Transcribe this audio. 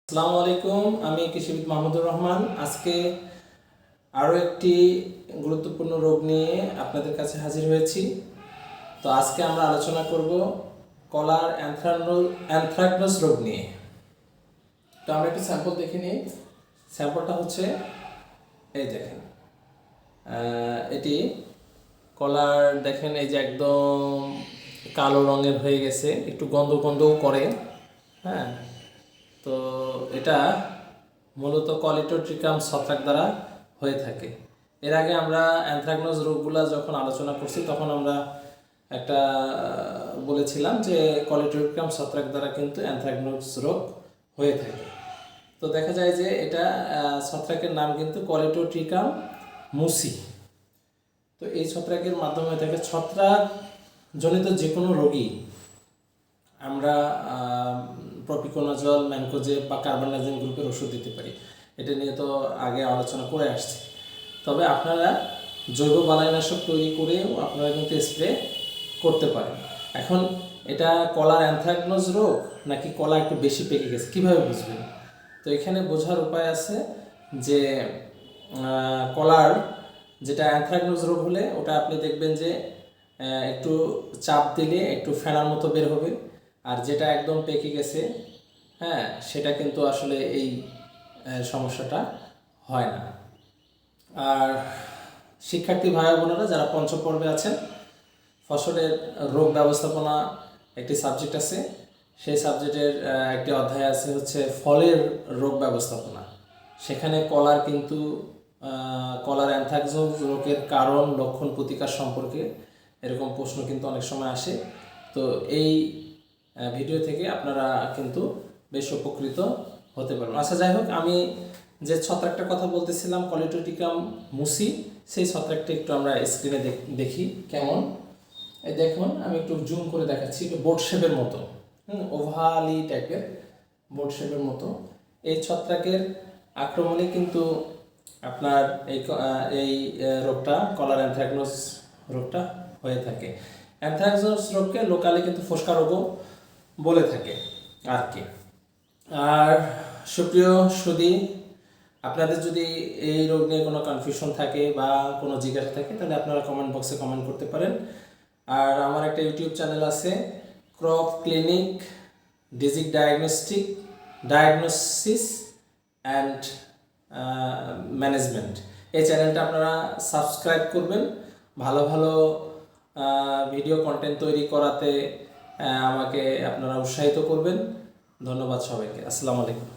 আসসালামু আলাইকুম, আমি কৃষিবিদ মাহমুদুর রহমান। আজকে আরও একটি গুরুত্বপূর্ণ রোগ নিয়ে আপনাদের কাছে হাজির হয়েছি। তো আজকে আমরা আলোচনা করব কলার অ্যানথ্রাকনোজ রোগ নিয়ে। তো আমরা একটি স্যাম্পল দেখে নিই। স্যাম্পলটা হচ্ছে এই দেখেন, এটি কলার দেখেন, এই যে একদম কালো রঙের হয়ে গেছে, একটু গন্ধ গন্ধও করে। হ্যাঁ, তো এটা মূলত কলিটোট্রিকাম ছত্রাক দ্বারা হয়ে থাকে। এর আগে আমরা অ্যানথ্রাকনোজ রোগগুলো যখন আলোচনা করছি তখন আমরা একটা বলেছিলাম যে কলিটোট্রিকাম ছত্রাক দ্বারা কিন্তু অ্যানথ্রাকনোজ রোগ হয়ে থাকে। তো দেখা যায় যে এটা ছত্রাকের নাম কিন্তু কলিটোট্রিকাম মুসি। তো এই ছত্রাকের মাধ্যমে থাকে ছত্রাক জনিত যে কোনো রোগী আমরা প্রপিকোনাজল, ম্যানকোজেব বা কার্বানডাজিম গ্রুপের ওষুধ দিতে পারি। এটা নিয়ে তো আগে আলোচনা করে আসছি। তবে আপনারা জৈব বালাইনাশক তৈরি করেও আপনারা কিন্তু স্প্রে করতে পারেন। এখন এটা কলার অ্যানথ্রাকনোজ রোগ নাকি কলা একটু বেশি পেকে গেছে, কীভাবে বুঝবেন? তো এখানে বোঝার উপায় আছে যে কলার যেটা অ্যানথ্রাকনোজ রোগ হলে ওটা আপনি দেখবেন যে একটু চাপ দিলে একটু ফেনার মতো বের হবে, আর যেটা একদম পেকে গেছে হ্যাঁ সেটা কিন্তু আসলে এই সমস্যাটা হয় না। আর শিক্ষার্থী ভাই বোনেরা যারা পঞ্চম পর্বে আছেন, ফসলের রোগ ব্যবস্থাপনা একটি সাবজেক্ট আছে, সেই সাবজেক্টের একটি অধ্যায় আছে হচ্ছে ফলের রোগ ব্যবস্থাপনা। সেখানে কলার কিন্তু কলার অ্যানথ্রাকনোজ রোগের কারণ, লক্ষণ, প্রতিকার সম্পর্কে এরকম প্রশ্ন কিন্তু অনেক সময় আসে। তো এই ভিডিও থেকে আপনারা কিন্তু বেশ উপকৃত হতে পারবেন। আচ্ছা, যাই হোক, আমি যে ছত্রাকটার কথা বলতেছিলাম কলিটোট্রিকাম মুসি, সেই ছত্রাকটা একটু আমরা স্ক্রিনে দেখি কেমন। এই দেখুন, আমি একটু জুম করে দেখাচ্ছি, একটু বোট শেপের মতো, ওভালি টাইপের বোট শেপের মতো। এই ছত্রাকের আক্রমণে কিন্তু আপনার এই রোগটা, কলার অ্যানথ্রাকনোজ রোগটা হয়ে থাকে। অ্যানথ্রাকনোজ রোগকে লোকালি কিন্তু ফোস্কা রোগও বলে থাকে আর কি। আর সুপ্রিয় সুধী, আপনাদের যদি এই রোগ নিয়ে কোনো কনফিউশন থাকে বা কোনো জিজ্ঞাসা থাকে তাহলে আপনারা কমেন্ট বক্সে কমেন্ট করতে পারেন। আর আমার একটা ইউটিউব চ্যানেল আছে, crop clinic disease diagnosis and management. এই চ্যানেলটা আপনারা সাবস্ক্রাইব করবেন। ভালো ভালো ভিডিও কন্টেন্ট তৈরি করাতে আমাকে আপনারা উৎসাহিত করবেন। ধন্যবাদ সবাইকে। আসসালামু আলাইকুম।